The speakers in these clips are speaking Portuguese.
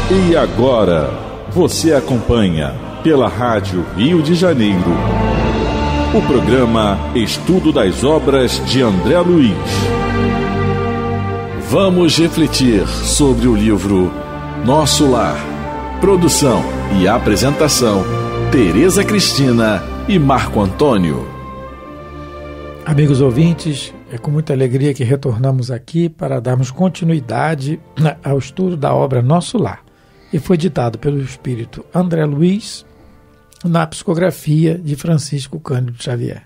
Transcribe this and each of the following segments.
E agora, você acompanha pela Rádio Rio de Janeiro o programa Estudo das Obras de André Luiz. Vamos refletir sobre o livro Nosso Lar. Produção e apresentação, Tereza Cristina e Marco Antônio. Amigos ouvintes, é com muita alegria que retornamos aqui para darmos continuidade ao estudo da obra Nosso Lar. E foi ditado pelo espírito André Luiz na psicografia de Francisco Cândido Xavier.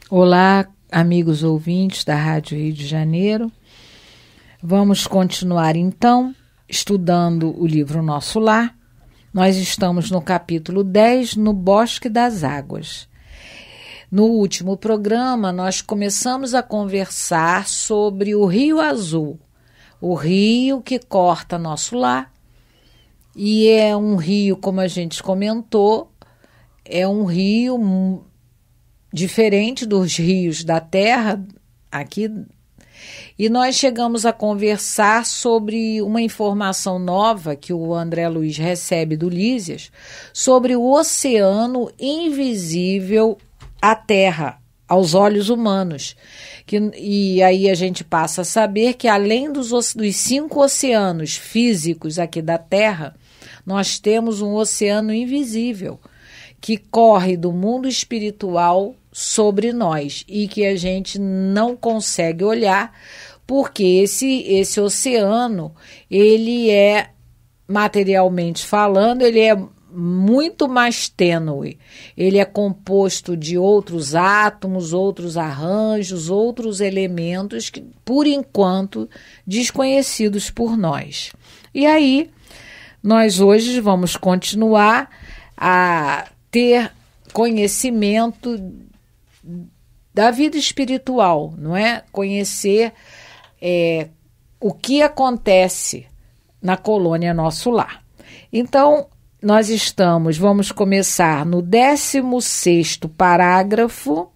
Olá, amigos ouvintes da Rádio Rio de Janeiro. Vamos continuar então estudando o livro Nosso Lar. Nós estamos no capítulo 10, no Bosque das Águas. No último programa, nós começamos a conversar sobre o Rio Azul, o rio que corta nosso lar. E é um rio, como a gente comentou, é um rio diferente dos rios da terra aqui. E nós chegamos a conversar sobre uma informação nova que o André Luiz recebe do Lísias sobre o oceano invisível à terra, aos olhos humanos. E aí a gente passa a saber que além dos 5 oceanos físicos aqui da terra, nós temos um oceano invisível que corre do mundo espiritual sobre nós e que a gente não consegue olhar, porque esse oceano, ele é, materialmente falando, ele é muito mais tênue. Ele é composto de outros átomos, outros arranjos, outros elementos que, por enquanto, desconhecidos por nós. E aí, nós hoje vamos continuar a ter conhecimento da vida espiritual, não é? Conhecer o que acontece na colônia Nosso Lar. Então, vamos começar no 16º parágrafo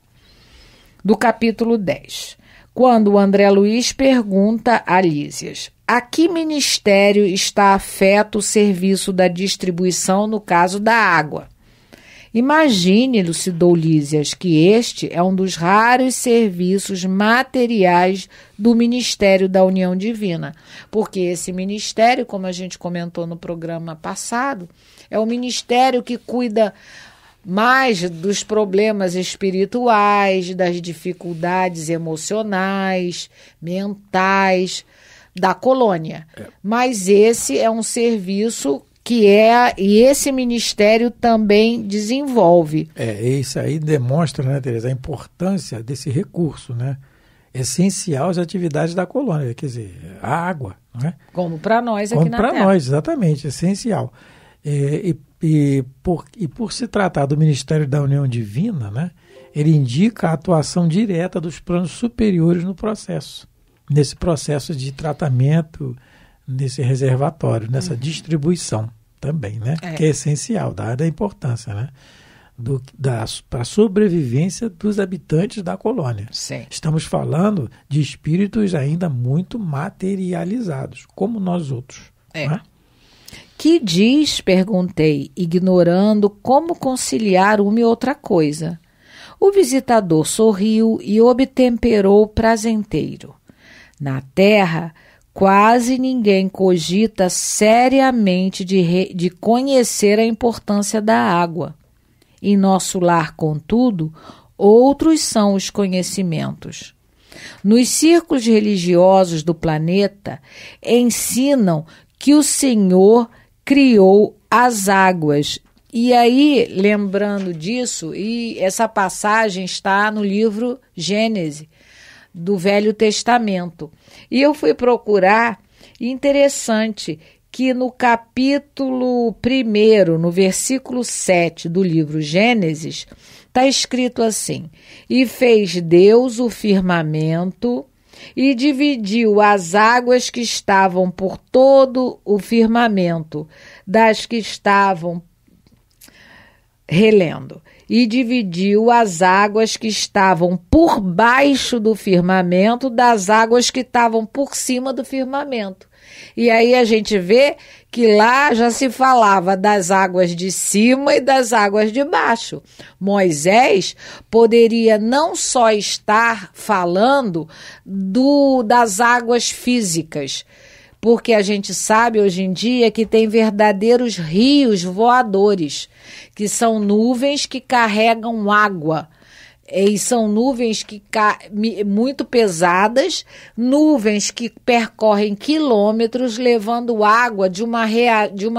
do capítulo 10, quando o André Luiz pergunta a Lísias: a que ministério está afeto o serviço da distribuição no caso da água? Imagine, elucidou Lísias, que este é um dos raros serviços materiais do Ministério da União Divina, porque esse ministério, como a gente comentou no programa passado, é o ministério que cuida mais dos problemas espirituais, das dificuldades emocionais, mentais da colônia. Mas esse é um serviço e esse ministério também desenvolve. Isso aí demonstra, né, Tereza, a importância desse recurso, né? Essencial às atividades da colônia, quer dizer, a água, não é? Como para nós aqui na Terra. Como para nós, exatamente, essencial. Por se tratar do Ministério da União Divina, né, ele indica a atuação direta dos planos superiores no processo, nesse processo de tratamento, nesse reservatório, nessa distribuição também, né? Que é essencial, dada a importância, né? Para a sobrevivência dos habitantes da colônia. Sim. Estamos falando de espíritos ainda muito materializados, como nós outros. Né? Que diz, perguntei, ignorando como conciliar uma e outra coisa. O visitador sorriu e obtemperou prazenteiro. Na terra, quase ninguém cogita seriamente de conhecer a importância da água. Em nosso lar, contudo, outros são os conhecimentos. Nos círculos religiosos do planeta, ensinam que o Senhor criou as águas. E aí, lembrando disso, e essa passagem está no livro Gênesis, do Velho Testamento. E eu fui procurar, interessante, que no capítulo 1, no versículo 7 do livro Gênesis, está escrito assim: e fez Deus o firmamento e dividiu as águas que estavam por todo o firmamento das que estavam relendo. e dividiu as águas que estavam por baixo do firmamento das águas que estavam por cima do firmamento. E aí a gente vê que lá já se falava das águas de cima e das águas de baixo. Moisés poderia não só estar falando das águas físicas, porque a gente sabe hoje em dia que tem verdadeiros rios voadores, que são nuvens que carregam água. E são nuvens muito pesadas, nuvens que percorrem quilômetros levando água de uma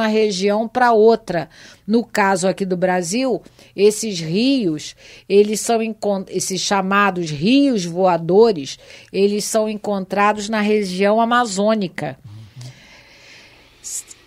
região para outra. No caso aqui do Brasil, esses rios, esses chamados rios voadores, eles são encontrados na região amazônica.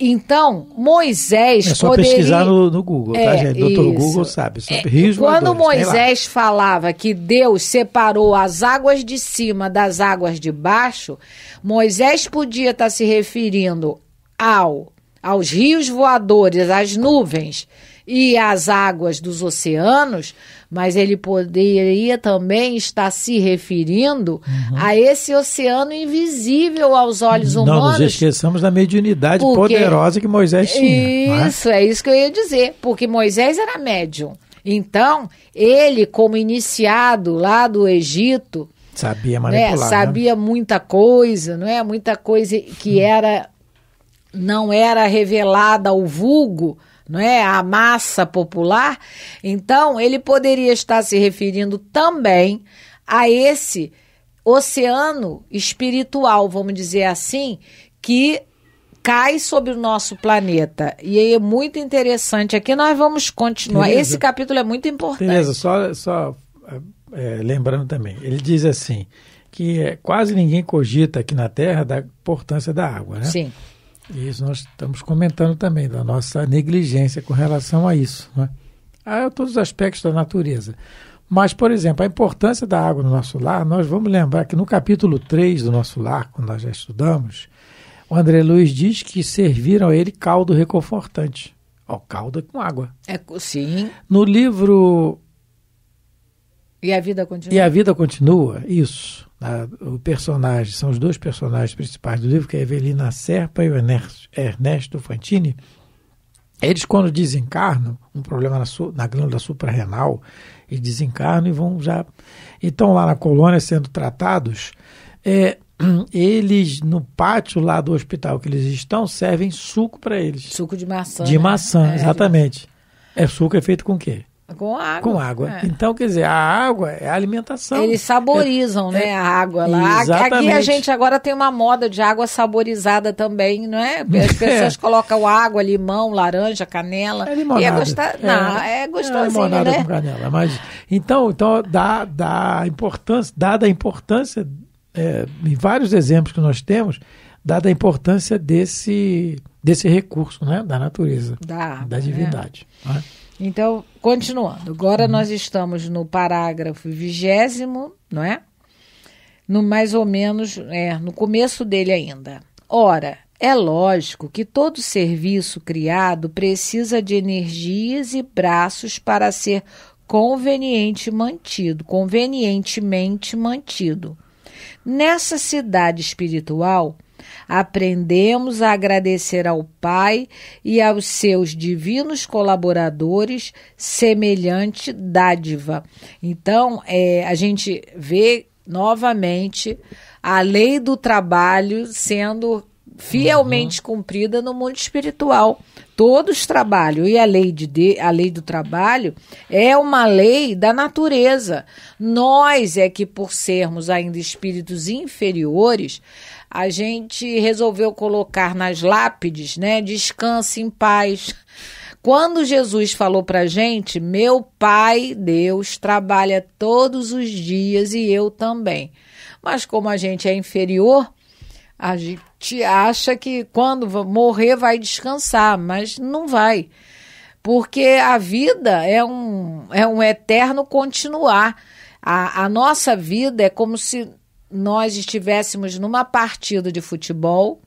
Então, Moisés é só poderia... pesquisar no Google, tá, gente? Doutor Google sabe. Rios quando voadores, Moisés falava que Deus separou as águas de cima das águas de baixo, Moisés podia estar se referindo aos rios voadores, às nuvens e às águas dos oceanos, mas ele poderia também estar se referindo a esse oceano invisível aos olhos humanos. Não nos esqueçamos da mediunidade poderosa que Moisés tinha. Isso, é isso que eu ia dizer, porque Moisés era médium. Então, ele, como iniciado lá do Egito, sabia manipular, sabia muita coisa, não é? Muita coisa que não era revelada ao vulgo, não é? A massa popular. Então, ele poderia estar se referindo também a esse oceano espiritual, vamos dizer assim, que cai sobre o nosso planeta. E aí é muito interessante. Aqui nós vamos continuar. Tereza, esse capítulo é muito importante. Beleza, só lembrando também. Ele diz assim, que quase ninguém cogita aqui na Terra da importância da água, né? Sim. E isso nós estamos comentando também, da nossa negligência com relação a isso, né? A todos os aspectos da natureza. Mas, por exemplo, a importância da água no nosso lar, nós vamos lembrar que no capítulo 3 do nosso lar, quando nós já estudamos, o André Luiz diz que serviram a ele caldo reconfortante. Caldo com água. Sim. No livro... E a Vida Continua. E a Vida Continua, isso. O personagem, são os dois personagens principais do livro, que é a Evelina Serpa e o Ernesto Fantini. Eles, quando desencarnam, um problema na glândula suprarrenal, eles desencarnam e vão já... Então, lá na colônia, sendo tratados, eles, no pátio lá do hospital que eles estão, servem suco para eles. Suco de maçã. De maçã, exatamente. Suco é feito com o quê? Com água. Com água. Então, quer dizer, a água é a alimentação. Eles saborizam, né, a água lá. Exatamente. Aqui a gente agora tem uma moda de água saborizada também, não é? As pessoas colocam água, limão, laranja, canela. É limonada. E é gostosinho, limonada, né? Com canela. Mas, então dada a importância, em vários exemplos que nós temos, dada a importância desse recurso, né, da natureza, da divindade. Né? Então, continuando. Agora nós estamos no parágrafo 20º, não é? No mais ou menos, no começo dele ainda. Ora, é lógico que todo serviço criado precisa de energias e braços para ser convenientemente mantido. Nessa cidade espiritual, aprendemos a agradecer ao Pai e aos seus divinos colaboradores semelhante dádiva. Então, a gente vê novamente a lei do trabalho sendo fielmente cumprida no mundo espiritual. Todos trabalham, e a lei do trabalho é uma lei da natureza. Nós é que, por sermos ainda espíritos inferiores, a gente resolveu colocar nas lápides, né? Descanse em paz. Quando Jesus falou para a gente, meu Pai, Deus, trabalha todos os dias e eu também. Mas como a gente é inferior, a gente acha que quando morrer vai descansar, mas não vai. Porque a vida é um eterno continuar. A nossa vida é como se nós estivéssemos numa partida de futebol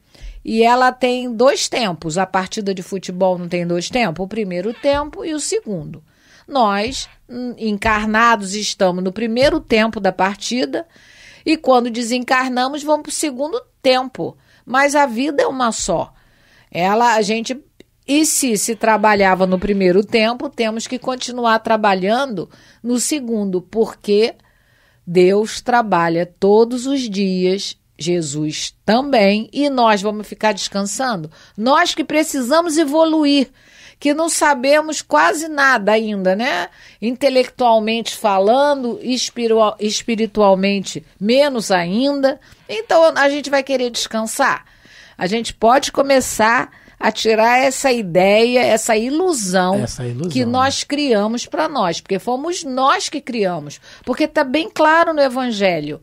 e ela tem 2 tempos. A partida de futebol não tem 2 tempos, o primeiro tempo e o segundo. Nós, encarnados, estamos no primeiro tempo da partida e quando desencarnamos vamos para o segundo tempo. Mas a vida é uma só. E se trabalhava no primeiro tempo, temos que continuar trabalhando no segundo, porque Deus trabalha todos os dias, Jesus também, e nós vamos ficar descansando? Nós que precisamos evoluir, que não sabemos quase nada ainda, né? Intelectualmente falando, espiritualmente menos ainda. Então a gente vai querer descansar. A gente pode começar a tirar essa ideia, essa ilusão que nós criamos para nós, porque fomos nós que criamos. Porque está bem claro no Evangelho.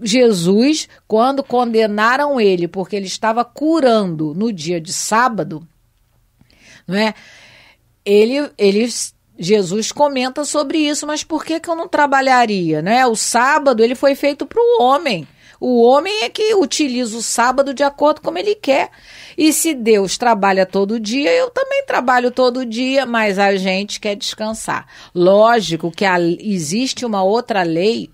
Jesus, quando condenaram ele, porque ele estava curando no dia de sábado, não é? Jesus comenta sobre isso, mas por que eu não trabalharia, né? O sábado ele foi feito para o homem. O homem é que utiliza o sábado de acordo como ele quer. E se Deus trabalha todo dia, eu também trabalho todo dia, mas a gente quer descansar. Lógico que existe uma outra lei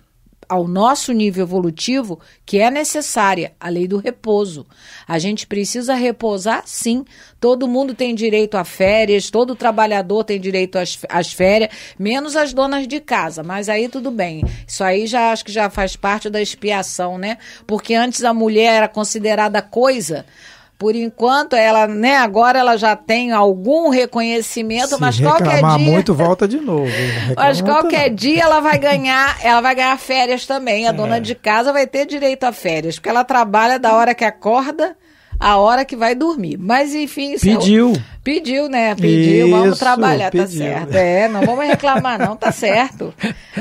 ao nosso nível evolutivo que é necessária, a lei do repouso. A gente precisa repousar, sim. Todo mundo tem direito a férias, todo trabalhador tem direito às férias, menos as donas de casa, mas aí tudo bem. Isso aí acho que já faz parte da expiação, né? Porque antes a mulher era considerada coisa. Por enquanto, ela, né, agora ela já tem algum reconhecimento, mas qualquer dia... muito, volta de novo. Mas qualquer dia ela vai ganhar férias também. A dona de casa vai ter direito a férias, porque ela trabalha da hora que acorda à hora que vai dormir. Mas, enfim... Pediu, né? Pediu, vamos trabalhar, tá certo. Não vamos reclamar não, tá certo.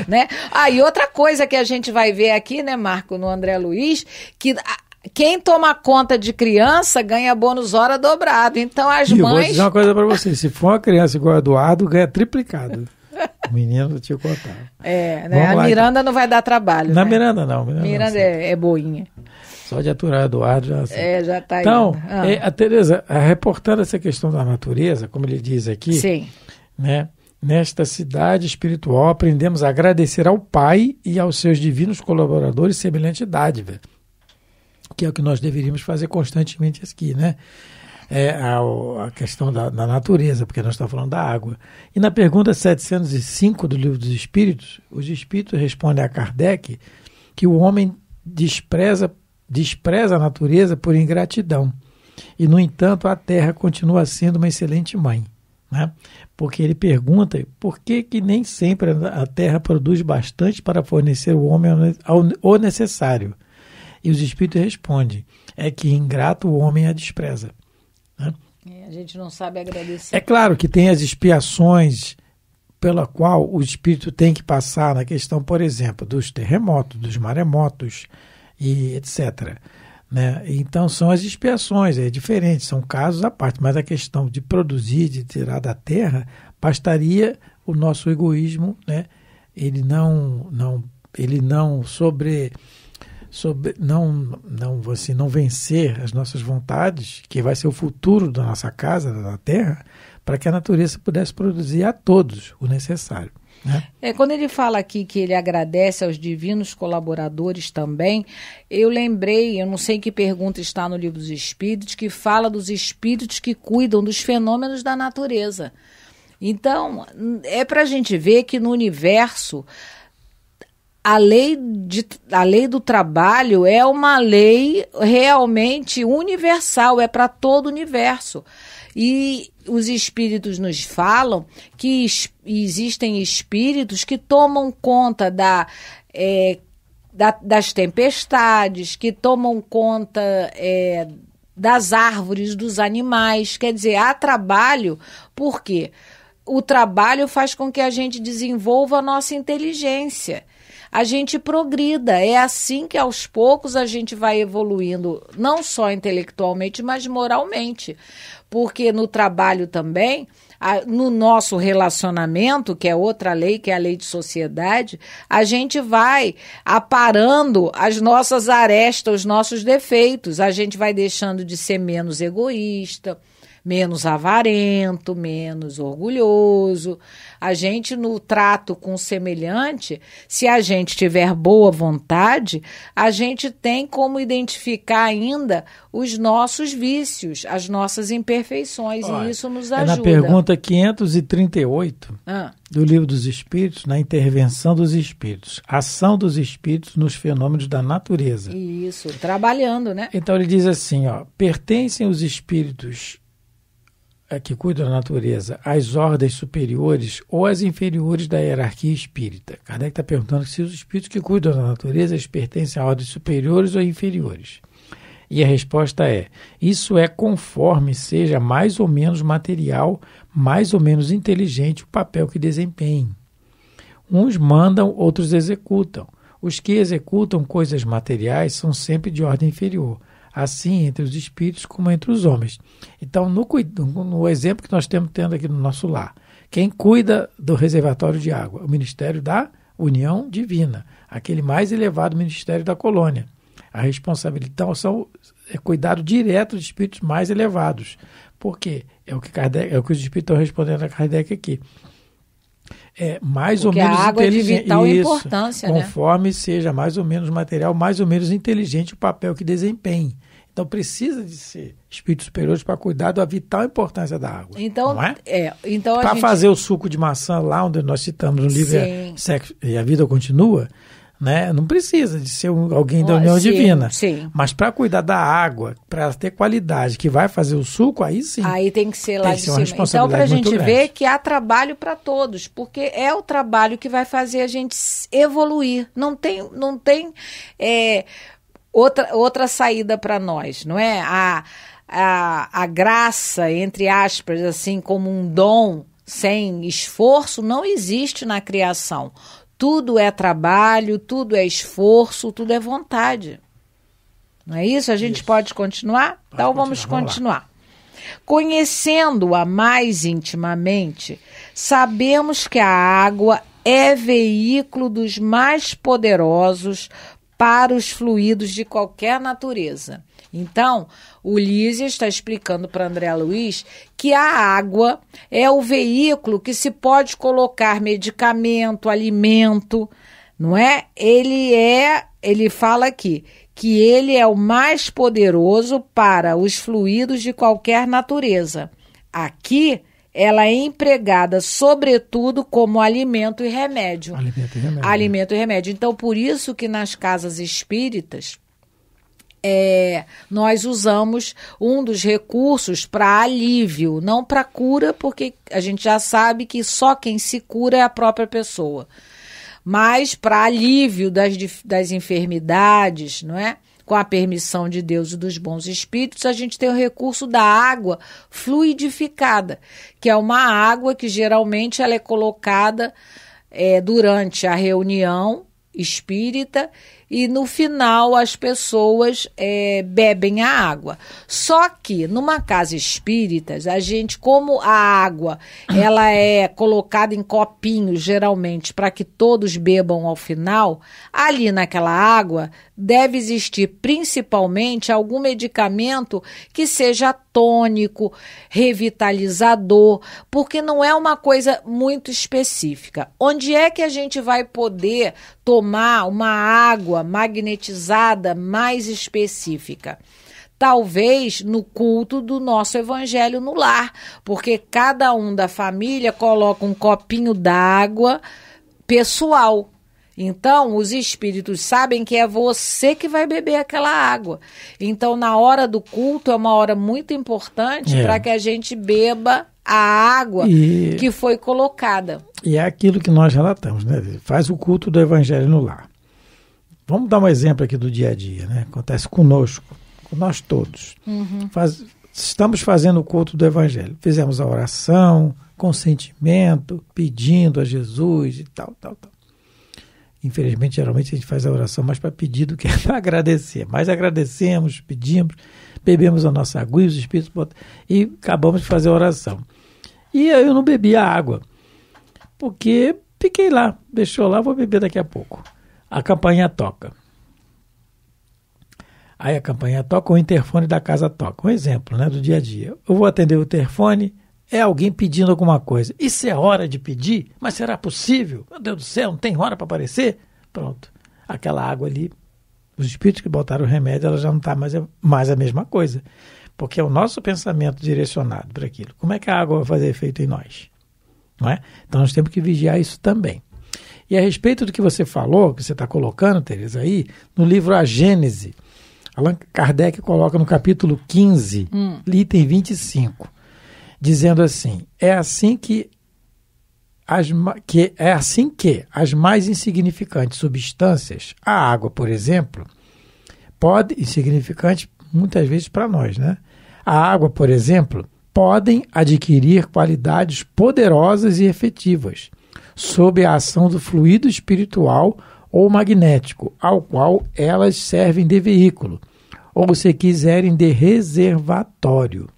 Né? E outra coisa que a gente vai ver aqui, né, Marco, no André Luiz, que... Quem toma conta de criança ganha bônus hora dobrado. Então as mães... Eu vou dizer uma coisa para você. Se for uma criança igual a Eduardo, ganha triplicado. O menino, eu te contar. Né? A Miranda então. Não vai dar trabalho. Na, né? Miranda não. Miranda é boinha. Só de aturar Eduardo já... já está aí. Então, a Tereza, reportando essa questão da natureza, como ele diz aqui... Sim. Né? Nesta cidade espiritual, aprendemos a agradecer ao Pai e aos seus divinos colaboradores semelhante dádiva, que é o que nós deveríamos fazer constantemente aqui, né? A questão da natureza, porque nós estamos falando da água. E na pergunta 705 do Livro dos Espíritos, os Espíritos respondem a Kardec que o homem despreza a natureza por ingratidão. E, no entanto, a Terra continua sendo uma excelente mãe, né? Porque ele pergunta por que nem sempre a Terra produz bastante para fornecer ao homem o necessário. E os Espíritos respondem, é que ingrato o homem a despreza. Né? A gente não sabe agradecer. É claro que tem as expiações pela qual o Espírito tem que passar na questão, por exemplo, dos terremotos, dos maremotos e etc. Né? Então são as expiações, é diferente, são casos à parte, mas a questão de produzir, de tirar da terra, bastaria o nosso egoísmo, né? Ele não vencer as nossas vontades, que vai ser o futuro da nossa casa, da terra, para que a natureza pudesse produzir a todos o necessário. Né? Quando ele fala aqui que ele agradece aos divinos colaboradores também, eu lembrei, eu não sei que pergunta está no Livro dos Espíritos, que fala dos espíritos que cuidam dos fenômenos da natureza. Então, é para a gente ver que no universo... A lei do trabalho é uma lei realmente universal, é para todo o universo. E os espíritos nos falam que existem espíritos que tomam conta das tempestades, que tomam conta das árvores, dos animais. Quer dizer, há trabalho, por quê? O trabalho faz com que a gente desenvolva a nossa inteligência. A gente progrida, é assim que aos poucos a gente vai evoluindo, não só intelectualmente, mas moralmente, porque no trabalho também, no nosso relacionamento, que é outra lei, que é a lei de sociedade, a gente vai aparando as nossas arestas, os nossos defeitos, a gente vai deixando de ser menos egoísta, menos avarento, menos orgulhoso. A gente, no trato com o semelhante, se a gente tiver boa vontade, a gente tem como identificar ainda os nossos vícios, as nossas imperfeições, e isso nos ajuda. Na pergunta 538 do Livro dos Espíritos, na intervenção dos espíritos, ação dos espíritos nos fenômenos da natureza. Isso, trabalhando, né? Então ele diz assim, pertencem os espíritos que cuidam da natureza às ordens superiores ou às inferiores da hierarquia espírita? Kardec está perguntando se os espíritos que cuidam da natureza eles pertencem a ordens superiores ou inferiores. E a resposta é: isso é conforme seja mais ou menos material, mais ou menos inteligente o papel que desempenhem. Uns mandam, outros executam. Os que executam coisas materiais são sempre de ordem inferior, assim entre os espíritos como entre os homens. Então, no exemplo que nós estamos tendo aqui no nosso lar, quem cuida do reservatório de água? O Ministério da União Divina, aquele mais elevado Ministério da Colônia. A responsabilidade, então, é cuidado direto de espíritos mais elevados. Por quê? É o que os espíritos estão respondendo a Kardec aqui. É mais porque ou menos a água inteligente. É de vital importância, conforme seja mais ou menos material, mais ou menos inteligente o papel que desempenhe. Então precisa de ser espíritos superiores para cuidar da vital importância da água. Então, não é? Então para fazer o suco de maçã lá onde nós citamos no livro Sexo e a Vida Continua, né? Não precisa de ser alguém da União Divina. Sim. Mas para cuidar da água, para ter qualidade, que vai fazer o suco, aí sim. Aí tem que ser lá de cima. Então, para a gente ver que há trabalho para todos, porque é o trabalho que vai fazer a gente evoluir. Não tem outra saída para nós, não é? A graça, entre aspas, assim, como um dom sem esforço, não existe na criação. Tudo é trabalho, tudo é esforço, tudo é vontade. Não é isso? A gente pode continuar? Então vamos continuar. Conhecendo-a mais intimamente, sabemos que a água é veículo dos mais poderosos para os fluidos de qualquer natureza. Então, o Lísias está explicando para André Luiz que a água é o veículo que se pode colocar medicamento, alimento, não é? Ele fala aqui que ele é o mais poderoso para os fluidos de qualquer natureza. Aqui, ela é empregada, sobretudo, como alimento e remédio. Alimento e remédio. Então, por isso que nas casas espíritas, nós usamos um dos recursos para alívio, não para cura, porque a gente já sabe que só quem se cura é a própria pessoa. Mas para alívio das enfermidades, não é? Com a permissão de Deus e dos bons espíritos, a gente tem o recurso da água fluidificada, que é uma água que geralmente ela é colocada durante a reunião espírita e no final as pessoas bebem a água. Só que numa casa espírita, a gente, como a água ela é colocada em copinhos geralmente para que todos bebam ao final, ali naquela água deve existir principalmente algum medicamento que seja tônico, revitalizador, porque não é uma coisa muito específica. Onde é que a gente vai poder tomar uma água magnetizada mais específica? Talvez no culto do nosso evangelho no lar, porque cada um da família coloca um copinho d'água pessoal. Então, os espíritos sabem que é você que vai beber aquela água. Então, na hora do culto, é uma hora muito importante para que a gente beba a água que foi colocada. E é aquilo que nós relatamos, né? Faz o culto do evangelho no lar. Vamos dar um exemplo aqui do dia a dia, né? Acontece conosco, com nós todos. Estamos fazendo o culto do evangelho. Fizemos a oração, com sentimento, pedindo a Jesus e tal. Infelizmente, geralmente a gente faz a oração mais para pedir do que para agradecer. Mas agradecemos, pedimos, bebemos a nossa água e os espíritos e acabamos de fazer a oração. E eu não bebi a água, porque fiquei lá, deixou lá, vou beber daqui a pouco. A campainha toca. Aí a campainha toca, ou o interfone da casa toca. Um exemplo, né, do dia a dia. Eu vou atender o interfone, é alguém pedindo alguma coisa. Isso é hora de pedir? Mas será possível? Meu Deus do céu, não tem hora para aparecer? Pronto. Aquela água ali, os espíritos que botaram o remédio, ela já não está mais a mesma coisa. Porque é o nosso pensamento direcionado para aquilo. Como é que a água vai fazer efeito em nós? Não é? Então nós temos que vigiar isso também. E a respeito do que você falou, que você está colocando, Tereza, aí, no livro A Gênese, Allan Kardec coloca no capítulo 15, item 25, dizendo assim, é assim que as mais insignificantes substâncias, a água, por exemplo, insignificante muitas vezes para nós, né? A água, por exemplo, podem adquirir qualidades poderosas e efetivas sob a ação do fluido espiritual ou magnético, ao qual elas servem de veículo, ou, se quiserem, de reservatório.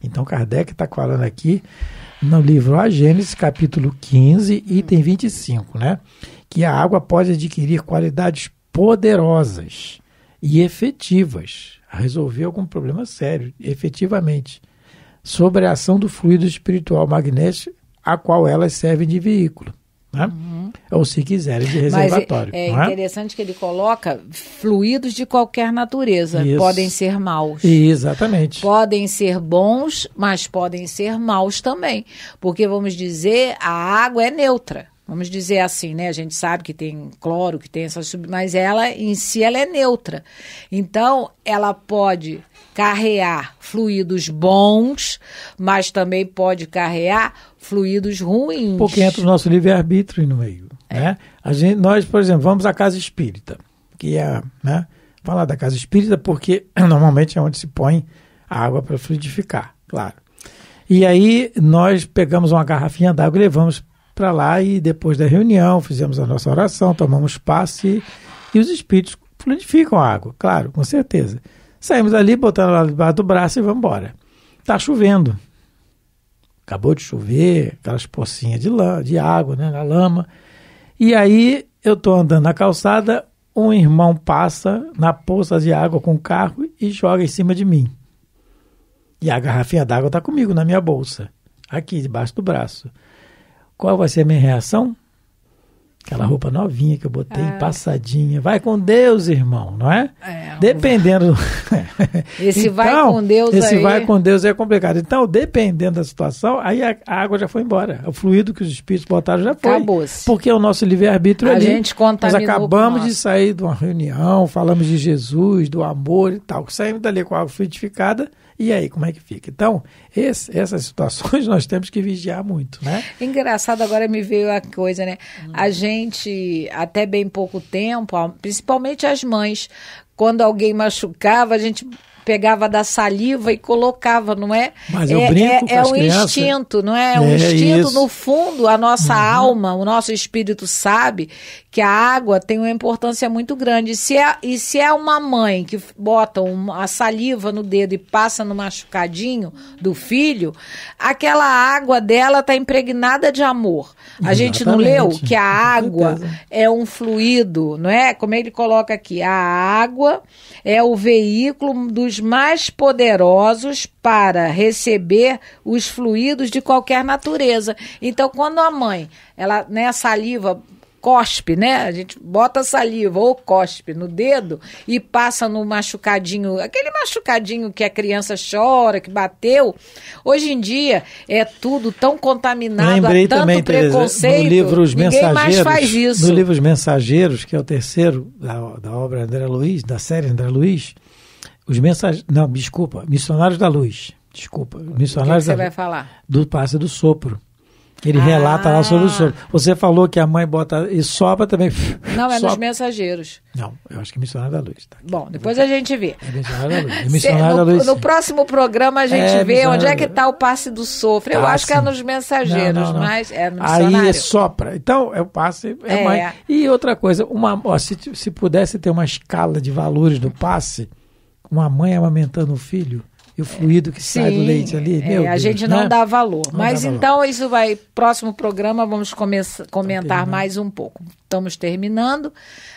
Então, Kardec está falando aqui no livro A Gênese, capítulo 15, item 25, né? Que a água pode adquirir qualidades poderosas e efetivas a resolver algum problema sério, efetivamente, sobre a ação do fluido espiritual magnético, a qual elas servem de veículo. Né? Ou, se quiserem, de reservatório. Mas é interessante que ele coloca fluidos de qualquer natureza. Isso. Podem ser maus. Exatamente. Podem ser bons, mas podem ser maus também. Porque, vamos dizer, a água é neutra. Vamos dizer assim, né? A gente sabe que tem cloro, que tem essas mas ela, em si, ela é neutra. Então, ela pode carrear fluidos bons, mas também pode carrear fluidos ruins. Porque entra o nosso livre-arbítrio no meio. Né? Nós, por exemplo, vamos à casa espírita, que é, né, falar da casa espírita porque normalmente é onde se põe a água para fluidificar, claro. E aí nós pegamos uma garrafinha d'água e levamos para lá e depois da reunião fizemos a nossa oração, tomamos passe e os espíritos fluidificam a água, claro, com certeza. Saímos dali, botamos lá debaixo do braço e vamos embora. Está chovendo. Acabou de chover, aquelas pocinhas de água, né, na lama. E aí eu estou andando na calçada, um irmão passa na poça de água com o carro e joga em cima de mim. E a garrafinha d'água está comigo, na minha bolsa, aqui debaixo do braço. Qual vai ser a minha reação? Aquela roupa novinha que eu botei, passadinha. Vai com Deus, irmão, não é? Dependendo. Esse então, vai com Deus esse aí. vai com Deus é complicado. Então, dependendo da situação, aí a água já foi embora. O fluido que os espíritos botaram já foi. Acabou-se. Porque é o nosso livre-arbítrio ali. A gente contaminou. Nós acabamos de sair de uma reunião, falamos de Jesus, do amor e tal. Saímos dali com a água fluidificada. E aí, como é que fica? Então, essas situações nós temos que vigiar muito, né? Engraçado, agora me veio a coisa, né? A gente, até bem pouco tempo, principalmente as mães, quando alguém machucava, a gente pegava da saliva e colocava, não é? Mas eu brinco com as um crianças. instinto, não é? É um instinto, isso. no fundo, a nossa alma, o nosso espírito sabe que a água tem uma importância muito grande. E se é uma mãe que bota a saliva no dedo e passa no machucadinho do filho, aquela água dela está impregnada de amor. A gente não leu que a água é um fluido, não é? Como ele coloca aqui, a água é o veículo dos mais poderosos para receber os fluidos de qualquer natureza. Então, quando a mãe, ela, né, a saliva cospe, né? A gente bota saliva ou cospe no dedo e passa no machucadinho, aquele machucadinho que a criança chora, que bateu. Hoje em dia é tudo tão contaminado, lembrei há tanto também, preconceito, Tereza, no livro Os ninguém mais faz isso. No livro Os Mensageiros, que é o terceiro da obra André Luiz, da série André Luiz, Missionários da Luz. Missionários você vai falar? Do passe do sopro. Ele relata lá sobre o sopro. Você falou que a mãe bota e sopra também. Não, é nos Mensageiros. Não, eu acho que é Missionário da Luz. Tá? Bom, depois a gente vê. É Missionário da Luz. É Missionário da Luz. No próximo programa a gente vê onde é que está o passe do sopro. Eu acho que é nos Mensageiros, não. Mas é no Missionário. Aí sopra. Então, é o passe, mãe. E outra coisa, se pudesse ter uma escala de valores do passe, uma mãe amamentando o filho, e o fluido que sai do leite ali. A gente não dá valor. Mas então isso vai, próximo programa vamos comentar mais um pouco. Estamos terminando,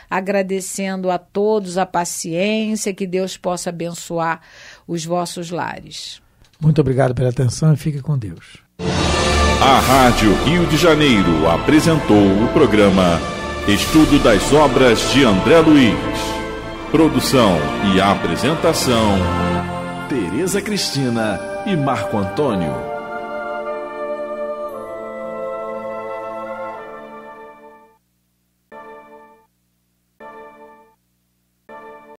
agradecendo a todos a paciência, que Deus possa abençoar os vossos lares. Muito obrigado pela atenção e fique com Deus. A Rádio Rio de Janeiro apresentou o programa Estudo das Obras de André Luiz. Produção e apresentação, Tereza Cristina e Marco Antônio.